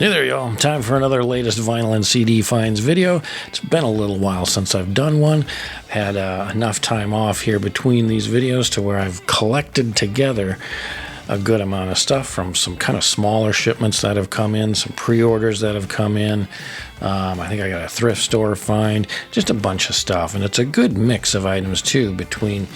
Hey there, y'all. Time for another latest vinyl and CD finds video. It's been a little while since I've done one. Had enough time off here between these videos to where I've collected together a good amount of stuff from some kind of smaller shipments that have come in, some pre-orders that have come in. I think I got a thrift store find, just a bunch of stuff. And it's a good mix of items, too, between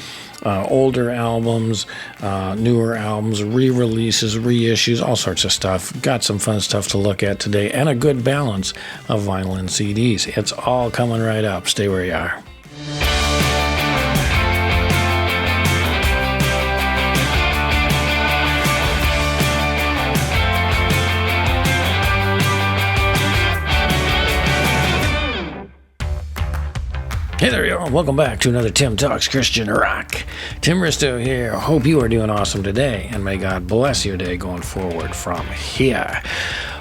older albums, newer albums, re-releases, reissues, all sorts of stuff. Got some fun stuff to look at today and a good balance of vinyl and CDs. It's all coming right up. Stay where you are. Hey there, y'all. Welcome back to another Tim Talks Christian Rock. Tim Risto here. Hope you are doing awesome today, and may God bless your day going forward from here.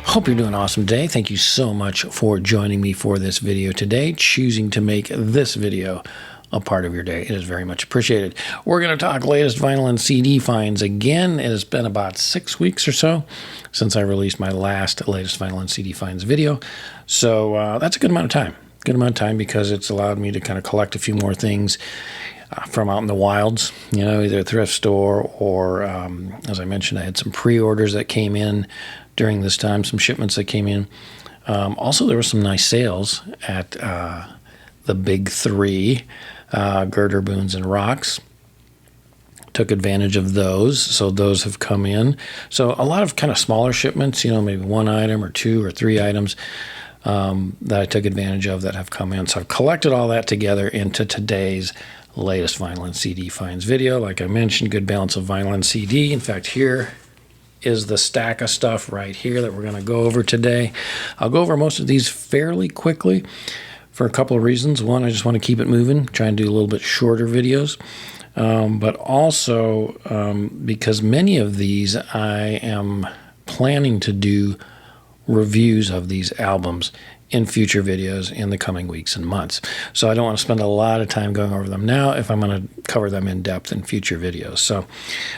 Hope you're doing awesome today. Thank you so much for joining me for this video today, choosing to make this video a part of your day. It is very much appreciated. We're going to talk latest vinyl and CD finds again. It has been about 6 weeks or so since I released my latest vinyl and CD finds video, so that's a good amount of time. Good amount of time because it's allowed me to kind of collect a few more things from out in the wilds, you know, either a thrift store or, as I mentioned, I had some pre-orders that came in during this time, some shipments that came in. Also, there were some nice sales at the big three, Girder, Boone's, and Roxx. Took advantage of those, so those have come in. So a lot of kind of smaller shipments, you know, maybe one item or two or three items that I took advantage of that have come in. So I've collected all that together into today's latest vinyl and CD finds video. Like I mentioned, good balance of vinyl and CD. In fact, here is the stack of stuff right here that we're going to go over today. I'll go over most of these fairly quickly for a couple of reasons. One, I just want to keep it moving, try and do a little bit shorter videos. But also because many of these I am planning to do reviews of these albums in future videos in the coming weeks and months. So I don't want to spend a lot of time going over them now if I'm going to cover them in depth in future videos. So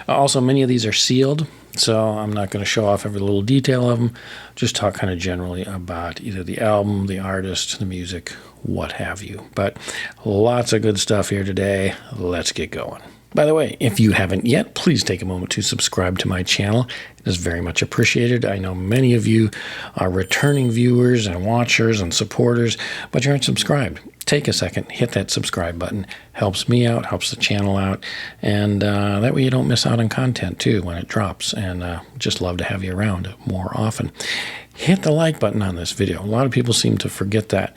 also many of these are sealed, so I'm not going to show off every little detail of them, just talk kind of generally about either the album, the artist, the music, what have you. But lots of good stuff here today. Let's get going. By the way, if you haven't yet, please take a moment to subscribe to my channel. It is very much appreciated. I know many of you are returning viewers and watchers and supporters, but you aren't subscribed. Take a second, hit that subscribe button. Helps me out, helps the channel out, and that way you don't miss out on content too when it drops, and just love to have you around more often. Hit the like button on this video. A lot of people seem to forget that.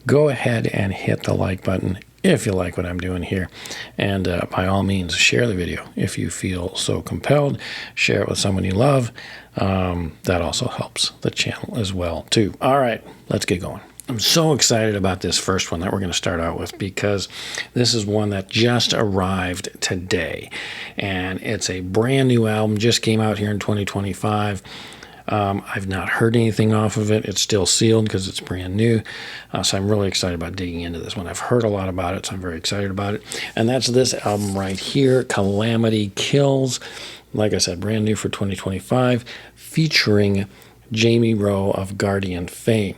Go ahead and hit the like button if you like what I'm doing here. And by all means, share the video if you feel so compelled. Share it with someone you love. That also helps the channel as well, too. All right, let's get going. I'm so excited about this first one that we're going to start out with because this is one that just arrived today. And it's a brand new album, just came out here in 2025. I've not heard anything off of it. It's still sealed because it's brand new. So I'm really excited about digging into this one. I've heard a lot about it, so I'm very excited about it. And that's this album right here, Calamity Kills. Like I said, brand new for 2025, featuring Jamie Rowe of Guardian fame.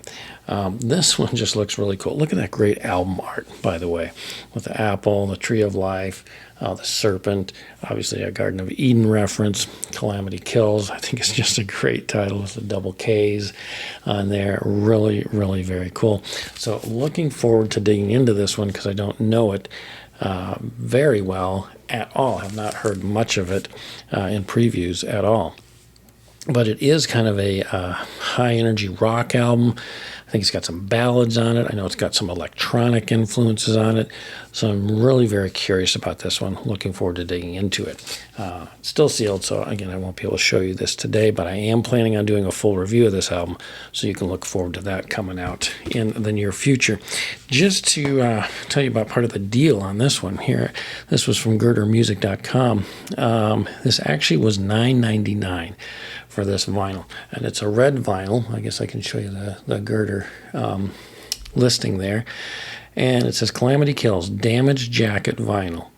This one just looks really cool. Look at that great album art, by the way, with the apple, the tree of life, the serpent, obviously a Garden of Eden reference, Calamity Kills. I think it's just a great title with the double Ks on there. Really, really very cool. So looking forward to digging into this one because I don't know it very well at all. I have not heard much of it in previews at all. But it is kind of a high-energy rock album. I think it's got some ballads on it. I know it's got some electronic influences on it. So I'm really very curious about this one. Looking forward to digging into it. It's still sealed, so again, I won't be able to show you this today, but I am planning on doing a full review of this album, so you can look forward to that coming out in the near future. Just to tell you about part of the deal on this one here, this was from GirderMusic.com. This actually was $9.99 for this vinyl, and it's a red vinyl. I guess I can show you the Girder listing there, and it says Calamity Kills Damaged Jacket Vinyl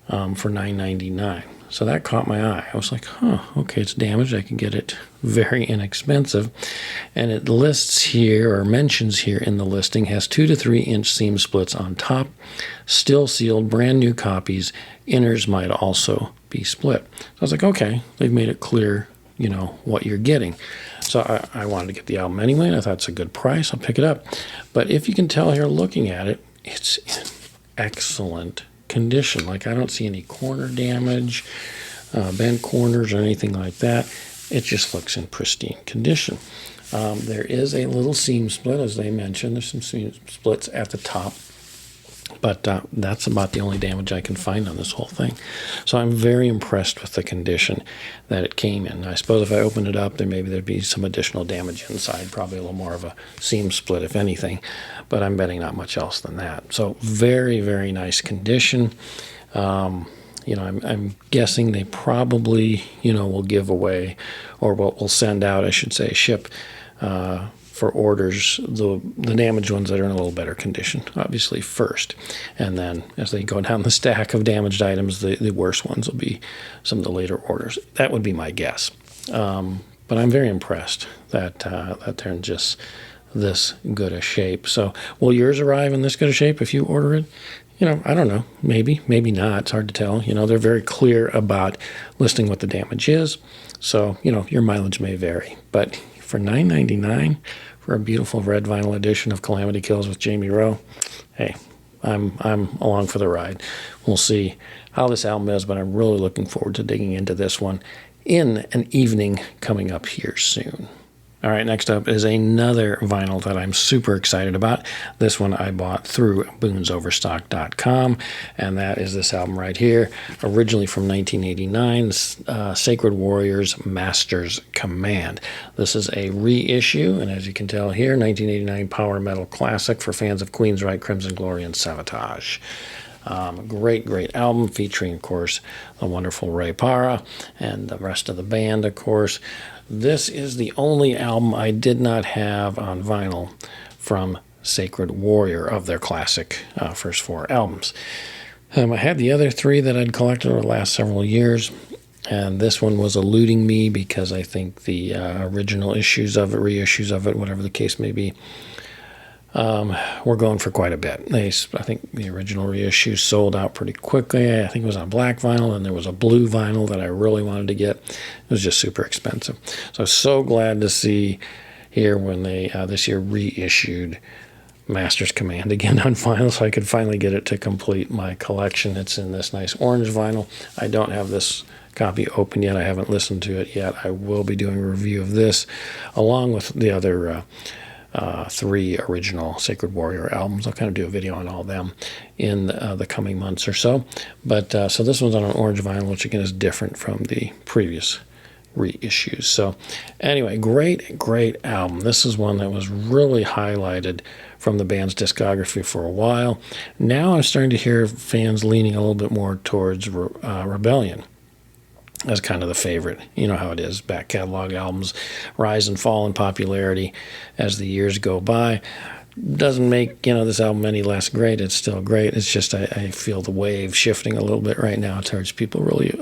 for $9.99. So that caught my eye. I was like, huh, okay, it's damaged. I can get it very inexpensive. And it lists here, or mentions here in the listing, has 2 to 3 inch seam splits on top, still sealed, brand new copies. Inners might also be split. So I was like, okay, they've made it clear, you know, what you're getting. So I wanted to get the album anyway, and I thought it's a good price. I'll pick it up. But if you can tell here looking at it, it's in excellent condition. Like, I don't see any corner damage, bent corners or anything like that. It just looks in pristine condition. There is a little seam split, as they mentioned. There's some seam splits at the top, but that's about the only damage I can find on this whole thing. So I'm very impressed with the condition that it came in. I suppose if I open it up, there'd be some additional damage inside, probably a little more of a seam split, if anything, but I'm betting not much else than that. So very, very nice condition. You know, I'm guessing they probably, you know, will give away, or will send out, I should say, ship for orders, the damaged ones that are in a little better condition, obviously, first. And then as they go down the stack of damaged items, the worst ones will be some of the later orders. That would be my guess. But I'm very impressed that they're in just this good a shape. So will yours arrive in this good a shape if you order it? You know, I don't know. Maybe not. It's hard to tell. You know, they're very clear about listing what the damage is. So, you know, your mileage may vary. But for $9.99 for a beautiful red vinyl edition of Calamity Kills with Jamie Rowe, hey, I'm along for the ride. We'll see how this album is, but I'm really looking forward to digging into this one in an evening coming up here soon. All right, next up is another vinyl that I'm super excited about. This one I bought through boonsoverstock.com, and that is this album right here, originally from 1989, Sacred Warriors Master's Command. This is a reissue, and as you can tell here, 1989 power metal classic for fans of Queensryche, Crimson Glory, and Savatage. Great album featuring, of course, the wonderful Ray Parra and the rest of the band, of course. This is the only album I did not have on vinyl from Sacred Warrior of their classic first 4 albums. I had the other 3 that I'd collected over the last several years, and this one was eluding me because I think the original issues of it, reissues of it, whatever the case may be, were going for quite a bit. I think the original reissue sold out pretty quickly. I think it was on black vinyl, and there was a blue vinyl that I really wanted to get. It was just super expensive. So I was so glad to see here when they this year reissued Master's Command again on vinyl, so I could finally get it to complete my collection. It's in this nice orange vinyl. I don't have this copy open yet. I haven't listened to it yet. I will be doing a review of this along with the other 3 original Sacred Warrior albums. I'll kind of do a video on all of them in the coming months or so. But so this one's on an orange vinyl, which again is different from the previous reissues. So anyway, great album. This is one that was really highlighted from the band's discography for a while. Now I'm starting to hear fans leaning a little bit more towards Rebellion as kind of the favorite. You know how it is. Back catalog albums rise and fall in popularity as the years go by. Doesn't make, you know, this album any less great. It's still great. It's just I feel the wave shifting a little bit right now towards people really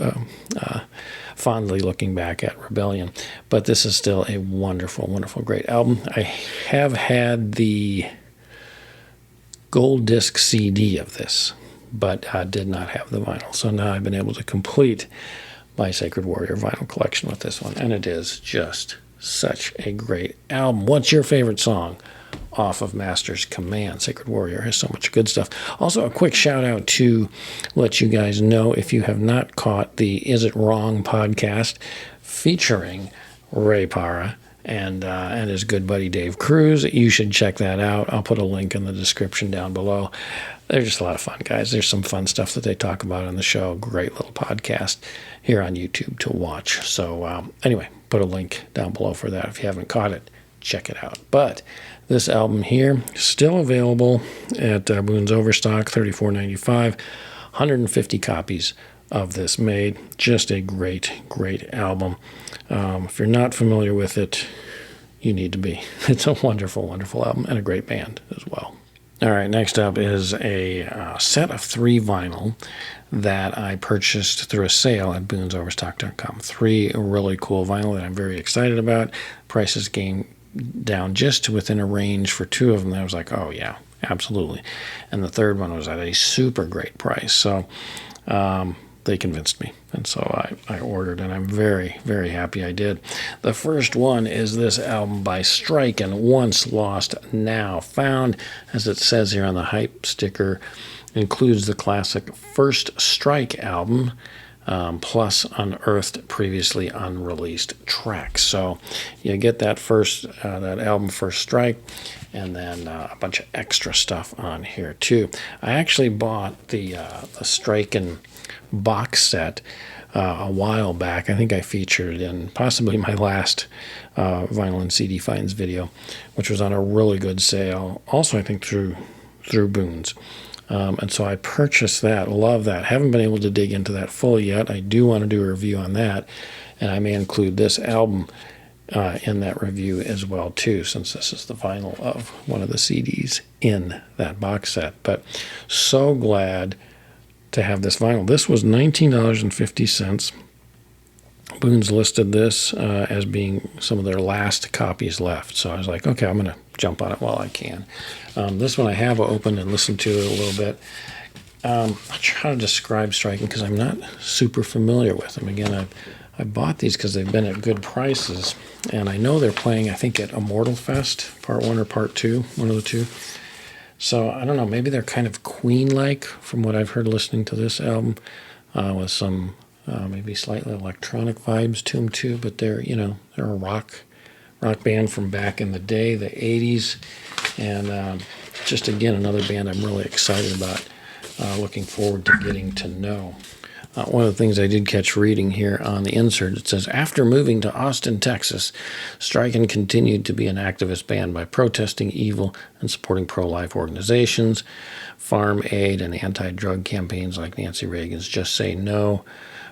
fondly looking back at Rebellion. But this is still a wonderful, great album. I have had the gold disc CD of this, but did not have the vinyl. So now I've been able to complete my Sacred Warrior vinyl collection with this one, and it is just such a great album. What's your favorite song off of Master's Command? Sacred Warrior has so much good stuff. Also, a quick shout out to let you guys know, if you have not caught the Is It Wrong podcast featuring Ray Parra and his good buddy Dave Kruse, you should check that out. I'll put a link in the description down below. They're just a lot of fun, guys. There's some fun stuff that they talk about on the show. Great little podcast here on YouTube to watch. So anyway, put a link down below for that. If you haven't caught it, check it out. But this album here, still available at Boone's Overstock, $34.95. 150 copies of this made. Just a great album. If you're not familiar with it, you need to be. It's a wonderful album and a great band as well. All right, next up is a set of 3 vinyl that I purchased through a sale at boonsoverstock.com. 3 really cool vinyl that I'm very excited about. Prices came down just to within a range for 2 of them. I was like, oh yeah, absolutely. And the third one was at a super great price. So they convinced me. And so I ordered, and I'm very, very happy I did. The first one is this album by Stryken, Once Lost, Now Found. As it says here on the hype sticker, includes the classic First Strike album, plus unearthed previously unreleased tracks. So you get that that album First Strike, and then a bunch of extra stuff on here too. I actually bought the Stryken box set a while back. I think I featured it in possibly my last vinyl and CD finds video, which was on a really good sale. Also, I think through Boone's. And so I purchased that. Love that. Haven't been able to dig into that fully yet. I do want to do a review on that, and I may include this album in that review as well too, since this is the vinyl of one of the CDs in that box set. But so glad to have this vinyl. This was $19.50. Boone's listed this as being some of their last copies left. So I was like, okay, I'm going to jump on it while I can. This one I have opened and listened to it a little bit. I'll try to describe Stryken because I'm not super familiar with them. Again, I bought these because they've been at good prices. And I know they're playing, I think, at Immortal Fest, Part 1 or Part 2, one of the two. So I don't know, maybe they're kind of Queen-like from what I've heard listening to this album, with some maybe slightly electronic vibes to them too. But they're a rock band from back in the day, the 80s, and just again another band I'm really excited about. Looking forward to getting to know. One of the things I did catch reading here on the insert, it says, after moving to Austin, Texas, Stryken continued to be an activist band by protesting evil and supporting pro-life organizations, farm aid, and anti-drug campaigns like Nancy Reagan's Just Say No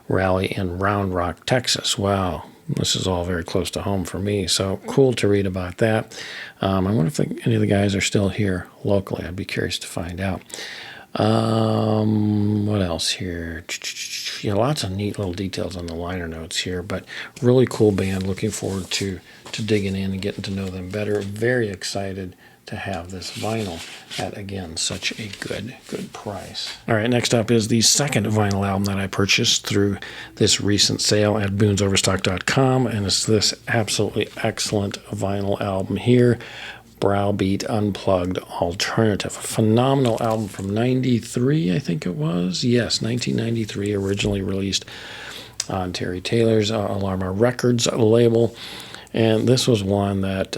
rally in Round Rock, Texas. Wow, this is all very close to home for me, so cool to read about that. I wonder if any of the guys are still here locally. I'd be curious to find out. What else here? Yeah, lots of neat little details on the liner notes here, but really cool band. Looking forward to digging in and getting to know them better. Very excited to have this vinyl at, again, such a good price. All right, next up is the second vinyl album that I purchased through this recent sale at boonsoverstock.com, and it's this absolutely excellent vinyl album here, Browbeat Unplugged Alternative. A phenomenal album from 93, I think it was. Yes, 1993, originally released on Terry Taylor's Alarma Records label. And this was one that,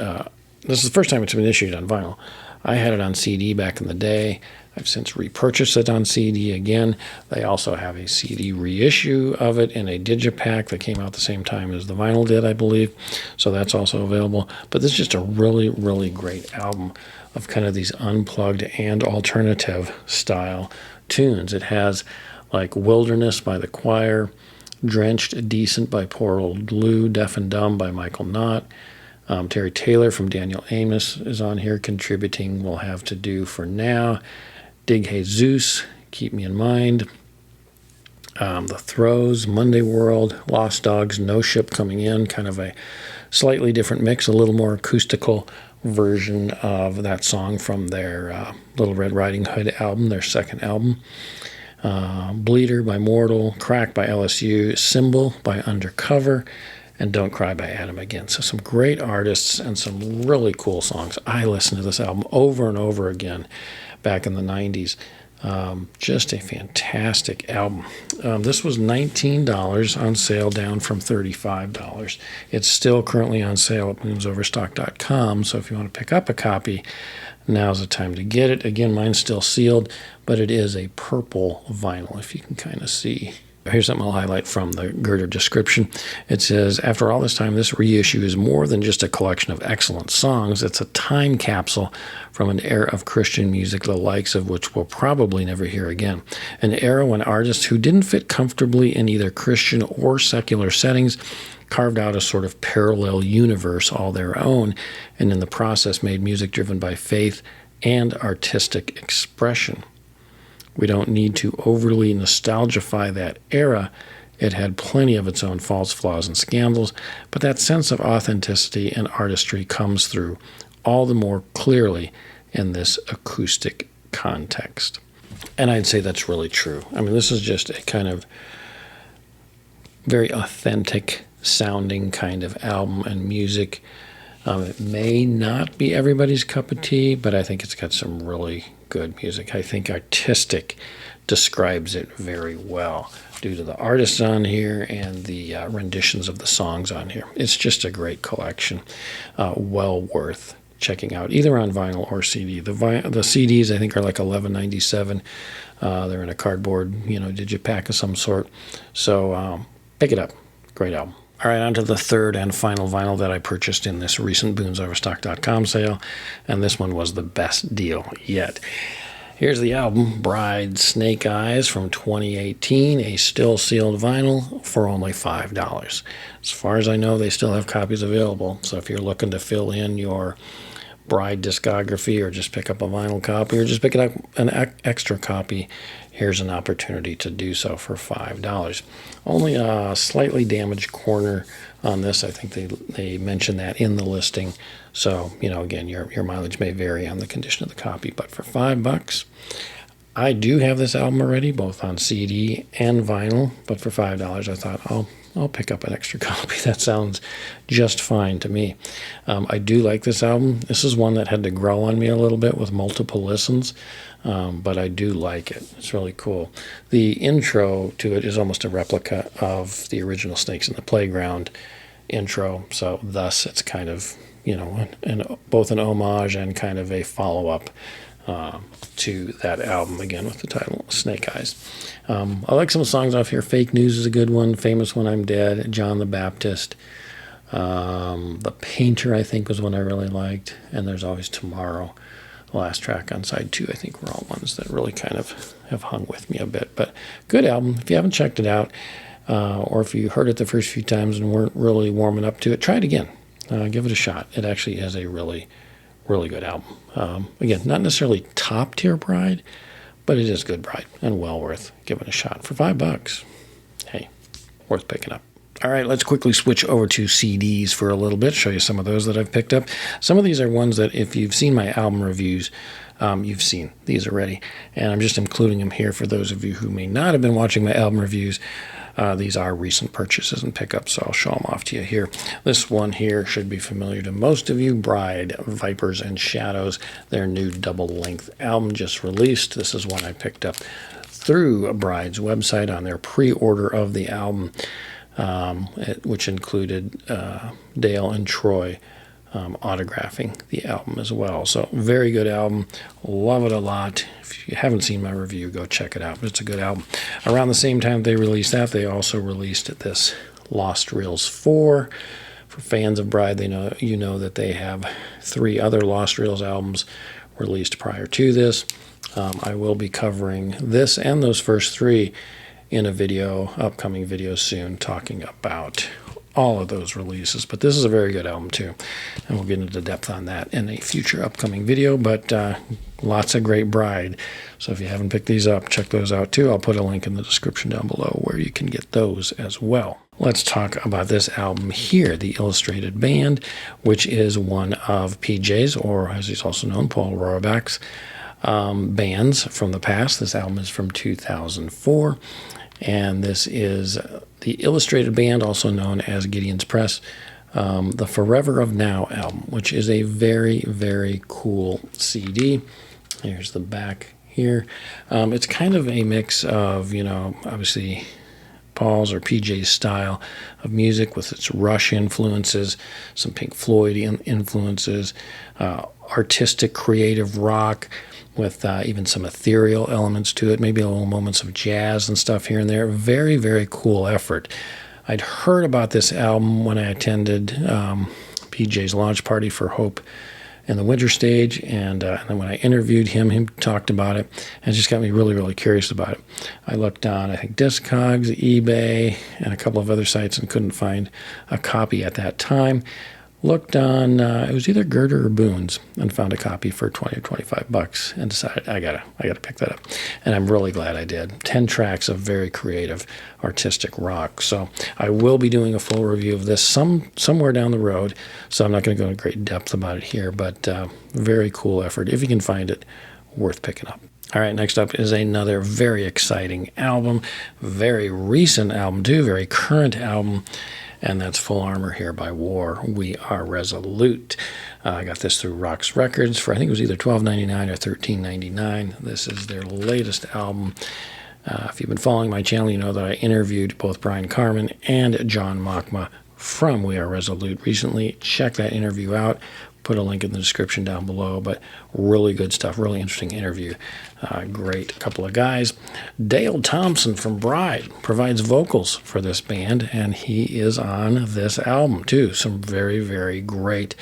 this is the first time it's been issued on vinyl. I had it on CD back in the day. I've since repurchased it on CD again. They also have a CD reissue of it in a digipack that came out the same time as the vinyl did, I believe. So that's also available. But this is just a really, really great album of kind of these unplugged and alternative style tunes. It has like Wilderness by The Choir, Drenched Decent by Poor Old Lou, Deaf and Dumb by Michael Knott. Terry Taylor from Daniel Amos is on here contributing We'll Have to Do for Now. Dig Jesus, Keep Me in Mind. The Throws, Monday World, Lost Dogs, No Ship Coming In, kind of a slightly different mix, a little more acoustical version of that song from their Little Red Riding Hood album, their second album. Bleeder by Mortal, Crack by LSU, Symbol by Undercover, and Don't Cry by Adam Again. So some great artists and some really cool songs. I listened to this album over and over again back in the 90s. Just a fantastic album. This was $19 on sale, down from $35. It's still currently on sale at boonsoverstock.com, so if you want to pick up a copy, now's the time to get it. Again, mine's still sealed, but it is a purple vinyl, if you can kind of see. Here's something I'll highlight from the Girder description. It says, after all this time, this reissue is more than just a collection of excellent songs. It's a time capsule from an era of Christian music, the likes of which we'll probably never hear again. An era when artists who didn't fit comfortably in either Christian or secular settings carved out a sort of parallel universe all their own, and in the process made music driven by faith and artistic expression. We don't need to overly nostalgify that era. It had plenty of its own faults, flaws, and scandals, but that sense of authenticity and artistry comes through all the more clearly in this acoustic context. And I'd say that's really true. I mean, this is just a kind of very authentic sounding kind of album and music. It may not be everybody's cup of tea, but I think it's got some really good music. I think artistic describes it very well due to the artists on here and the renditions of the songs on here. It's just a great collection, well worth checking out, either on vinyl or CD. The CDs, I think, are like $11.97. They're in a cardboard, digipack of some sort. So pick it up. Great album. All right, on to the third and final vinyl that I purchased in this recent Boone's Overstock.com sale, and this one was the best deal yet. Here's the album, Bride Snake Eyes from 2018, a still sealed vinyl for only $5. As far as I know, they still have copies available, so if you're looking to fill in your Bride discography or just pick up a vinyl copy or just pick up an extra copy, here's an opportunity to do so for $5. Only a slightly damaged corner on this. I think they mentioned that in the listing. So, again, your mileage may vary on the condition of the copy, but for $5, I do have this album already, both on CD and vinyl, but for $5, I thought I'll pick up an extra copy. That sounds just fine to me. I do like this album. This is one that had to grow on me a little bit with multiple listens, but I do like it. It's really cool. The intro to it is almost a replica of the original Snakes in the Playground intro, so thus it's kind of, both an homage and kind of a follow-up to that album, again with the title Snake Eyes. I like some songs off here. Fake News is a good one. Famous When I'm Dead. John the Baptist. The Painter, I think, was one I really liked. And There's Always Tomorrow. The last track on side 2, I think, were all ones that really kind of have hung with me a bit. But good album. If you haven't checked it out, or if you heard it the first few times and weren't really warming up to it, try it again. Give it a shot. It actually is a really good album. Again, not necessarily top tier Bride, but it is good Bride and well worth giving a shot for $5. Hey, worth picking up. All right, let's quickly switch over to CDs for a little bit, show you some of those that I've picked up. Some of these are ones that if you've seen my album reviews, you've seen these already, and I'm just including them here for those of you who may not have been watching my album reviews. These are recent purchases and pickups, so I'll show them off to you here. This one here should be familiar to most of you, Bride, Vipers and Shadows, their new double-length album just released. This is one I picked up through Bride's website on their pre-order of the album, which included Dale and Troy autographing the album as well. So very good album. Love it a lot. If you haven't seen my review, go check it out. It's a good album. Around the same time they released that, they also released this Lost Reels 4. For fans of Bride, you know that they have 3 other Lost Reels albums released prior to this. I will be covering this and those first 3 in a upcoming video soon, talking about all of those releases, but this is a very good album too, and we'll get into depth on that in a future upcoming video. But lots of great Bride, so if you haven't picked these up, check those out too. I'll put a link in the description down below where you can get those as well. Let's talk about this album here, The Illustrated Band, which is one of PJ's, or as he's also known, Paul Rohrabach's bands from the past. This album is from 2004, and this is The Illustrated Band, also known as Gideon's Press, the Forever of Now album, which is a very, very cool CD. Here's the back here. It's kind of a mix of, obviously Paul's or PJ's style of music with its Rush influences, some Pink Floyd influences, artistic, creative rock, with even some ethereal elements to it, maybe a little moments of jazz and stuff here and there. Very, very cool effort. I'd heard about this album when I attended PJ's launch party for Hope in the Winter Stage, and then when I interviewed him, he talked about it, and it just got me really, really curious about it. I looked on, I think, Discogs, eBay, and a couple of other sites and couldn't find a copy at that time. looked on, it was either Girder or Boone's, and found a copy for 20 or 25 bucks and decided I gotta pick that up. And I'm really glad I did. 10 tracks of very creative, artistic rock. So I will be doing a full review of this somewhere down the road, so I'm not going to go into great depth about it here, but very cool effort. If you can find it, worth picking up. All right, next up is another very exciting album, very recent album too, very current album, and that's Full Armor Here by War. We Are Resolute. I got this through Roxx Records for, I think it was either $12.99 or $13.99. This is their latest album. If you've been following my channel, you know that I interviewed both Bryan Carman and John Mokma from We Are Resolute recently. Check that interview out. Put a link in the description down below, but really good stuff, really interesting interview. Great couple of guys. Dale Thompson from Bryan provides vocals for this band, and he is on this album too. Some very, very great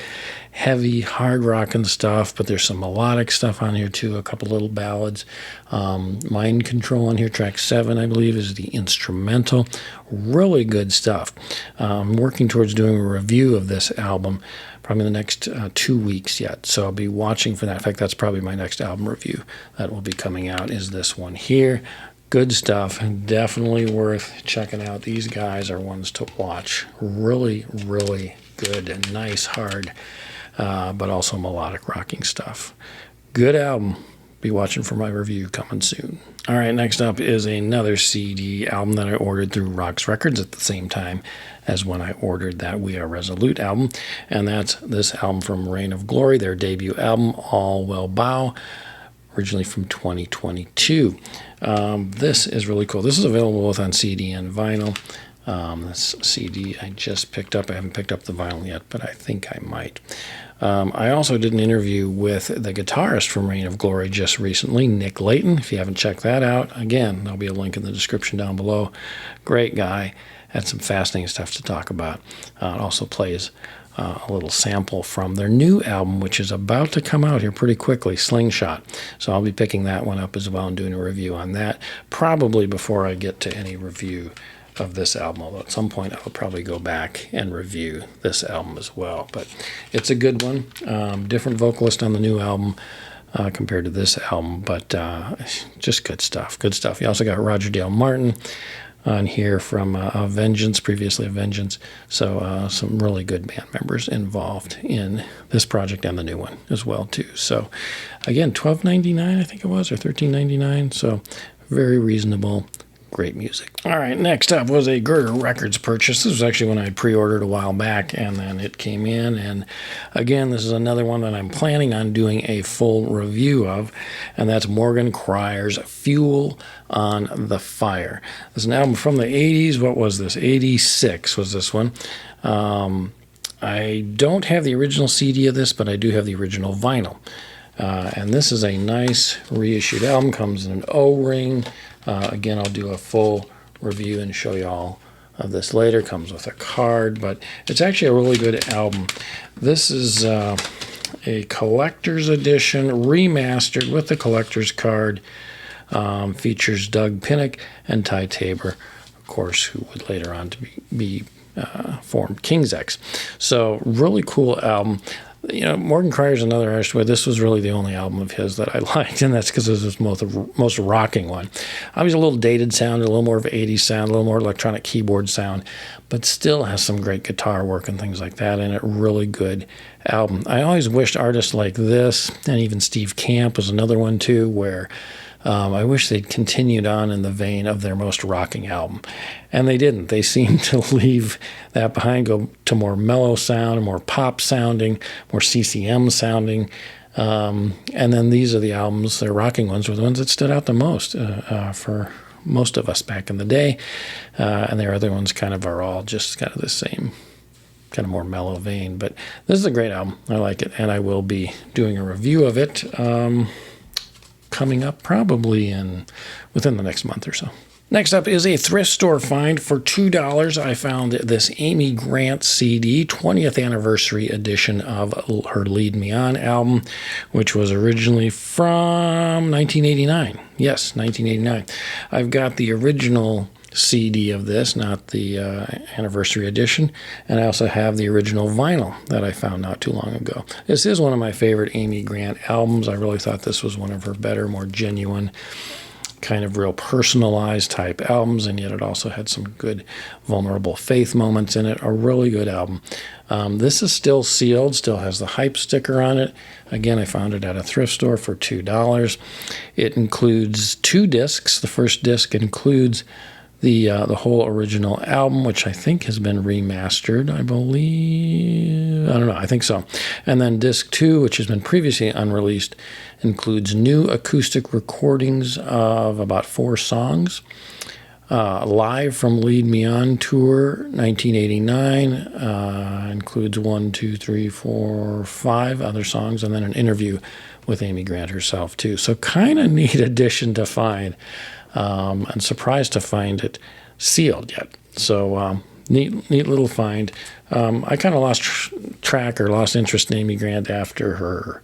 heavy, hard rocking stuff, but there's some melodic stuff on here too, a couple little ballads. Mind Control on here, track 7, I believe, is the instrumental. Really good stuff. I'm working towards doing a review of this album probably in the next 2 weeks yet, so I'll be watching for that. In fact, that's probably my next album review that will be coming out, is this one here. Good stuff, definitely worth checking out. These guys are ones to watch. Really, really good and nice, hard, but also melodic rocking stuff. Good album. Be watching for my review coming soon. All right, next up is another CD album that I ordered through Roxx Records at the same time as when I ordered that We Are Resolute album, and that's this album from Reign of Glory, their debut album, All Will Bow, originally from 2022. This is really cool. This is available both on CD and vinyl. This CD I just picked up. I haven't picked up the vinyl yet, but I think I might. I also did an interview with the guitarist from Reign of Glory just recently, Nick Layton. If you haven't checked that out, again, there'll be a link in the description down below. Great guy. Had some fascinating stuff to talk about. It also plays a little sample from their new album, which is about to come out here pretty quickly, Slingshot. So I'll be picking that one up as well and doing a review on that, probably before I get to any review of this album, although at some point I'll probably go back and review this album as well. But it's a good one. Different vocalist on the new album compared to this album, but just good stuff. Good stuff. You also got Roger Dale Martin on here from Vengeance, previously Vengeance. So some really good band members involved in this project and the new one as well too. So again, $12.99 I think it was, or $13.99. So very reasonable. Great music. All right, next up was a Girder Records purchase. This was actually one I pre-ordered a while back, and then it came in. And again, this is another one that I'm planning on doing a full review of, and that's Morgan Cryer's Fuel on the Fire. This is an album from the 80s. What was this? 86 was this one. I don't have the original CD of this, but I do have the original vinyl. And this is a nice reissued album. Comes in an O-ring. Again, I'll do a full review and show you all of this later. Comes with a card, but it's actually a really good album. This is a collector's edition, remastered with the collector's card. Features Doug Pinnick and Ty Tabor, of course, who would later on to be formed King's X. So really cool album. You know, Morgan Cryer's another artist where this was really the only album of his that I liked, and that's because it was his most rocking one. Obviously, a little dated sound, a little more of an 80s sound, a little more electronic keyboard sound, but still has some great guitar work and things like that in it. Really good album. I always wished artists like this, and even Steve Camp was another one too, where I wish they'd continued on in the vein of their most rocking album. And they didn't. They seemed to leave that behind, go to more mellow sound, more pop sounding, more CCM sounding. And then these are the albums, their rocking ones, were the ones that stood out the most for most of us back in the day. And their other ones kind of are all just kind of the same, kind of more mellow vein. But this is a great album. I like it. And I will be doing a review of it coming up probably within the next month or so. Next up is a thrift store find for $2. I found this Amy Grant CD, 20th anniversary edition of her Lead Me On album, which was originally from 1989. Yes, 1989. I've got the original CD of this, not the anniversary edition. And I also have the original vinyl that I found not too long ago. This is one of my favorite Amy Grant albums. I really thought this was one of her better, more genuine, kind of real personalized type albums, and yet it also had some good vulnerable faith moments in it. A really good album. This is still sealed, still has the hype sticker on it. Again, I found it at a thrift store for $2. It includes 2 discs. The first disc includes the whole original album, which I think has been remastered, I believe. I don't know, I think so. And then disc 2, which has been previously unreleased, includes new acoustic recordings of about 4 songs. Live from Lead Me On Tour 1989, includes 1, 2, 3, 4, 5 other songs, and then an interview with Amy Grant herself too. So kind of neat addition to find. I'm surprised to find it sealed yet. So neat little find. I kind of lost track or lost interest in Amy Grant after her,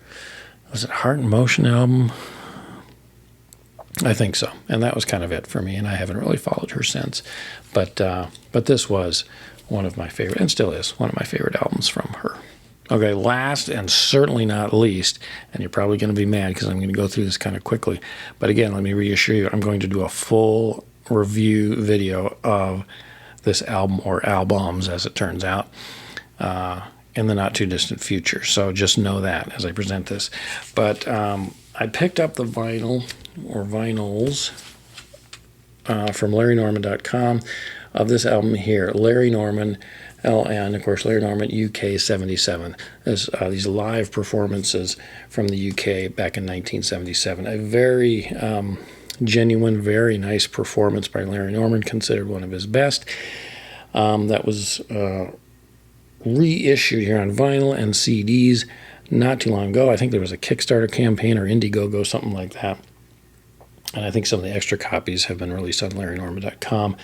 was it Heart and Motion album? I think so. And that was kind of it for me, and I haven't really followed her since. But this was one of my favorite, and still is, one of my favorite albums from her. Okay, last and certainly not least, and you're probably going to be mad because I'm going to go through this kind of quickly, but again, let me reassure you, I'm going to do a full review video of this album, or albums as it turns out, in the not too distant future. So just know that as I present this. But I picked up the vinyl, or vinyls, from LarryNorman.com of this album here, Larry Norman, LN, of course, Larry Norman, UK 77. These live performances from the UK back in 1977. A very genuine, very nice performance by Larry Norman, considered one of his best. That was reissued here on vinyl and CDs not too long ago. I think there was a Kickstarter campaign or Indiegogo, something like that. And I think some of the extra copies have been released on LarryNorman.com.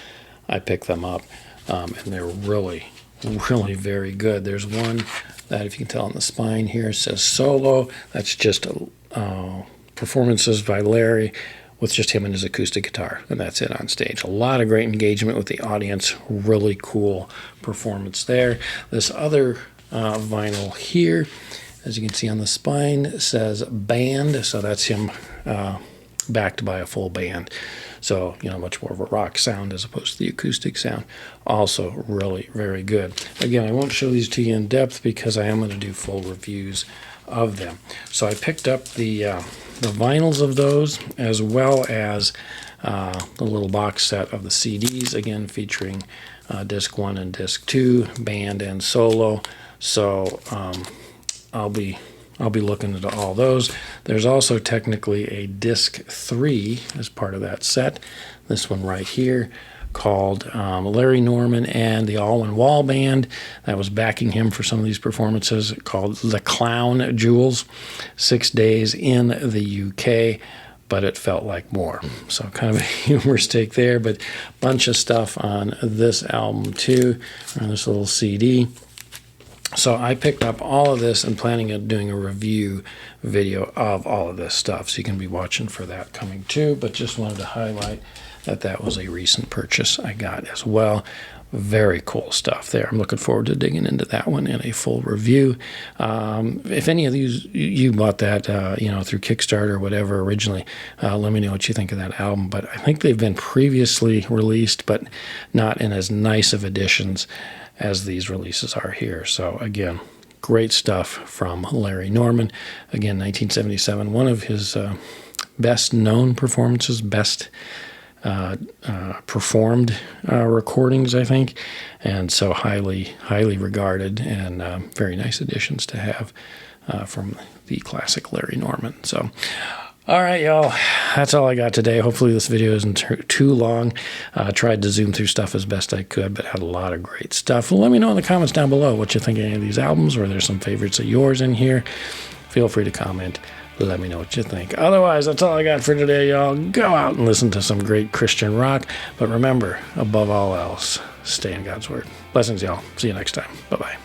I picked them up, and they're really very good. There's one that, if you can tell on the spine here, says solo. That's just performances by Larry with just him and his acoustic guitar, and that's it on stage. A lot of great engagement with the audience. Really cool performance there. This other vinyl here, as you can see on the spine, says band, so that's him backed by a full band. So, much more of a rock sound as opposed to the acoustic sound. Also really very good. Again, I won't show these to you in depth because I am going to do full reviews of them. So I picked up the vinyls of those, as well as the little box set of the CDs, again featuring disc 1 and disc 2, band and solo. So I'll be looking into all those. There's also technically a disc 3 as part of that set. This one right here, called Larry Norman and the All One Wall Band, that was backing him for some of these performances, called The Clown Jewels. 6 days in the UK, but it felt like more. So kind of a humorous take there, but bunch of stuff on this album too, on this little CD. So I picked up all of this and planning on doing a review video of all of this stuff. So you can be watching for that coming too, but just wanted to highlight that that was a recent purchase I got as well. Very cool stuff there. I'm looking forward to digging into that one in a full review. If any of you bought that, through Kickstarter or whatever originally, let me know what you think of that album. But I think they've been previously released, but not in as nice of editions as these releases are here. So again, great stuff from Larry Norman. Again, 1977, one of his best known performances, best performed recordings, I think, and so highly regarded, and very nice additions to have from the classic Larry Norman. So all right, y'all, that's all I got today. Hopefully this video isn't too long. Tried to zoom through stuff as best I could, but had a lot of great stuff. Let me know in the comments down below what you think of any of these albums, or there's some favorites of yours in here. Feel free to comment. Let me know what you think. Otherwise, that's all I got for today, y'all. Go out and listen to some great Christian rock. But remember, above all else, stay in God's Word. Blessings, y'all. See you next time. Bye-bye.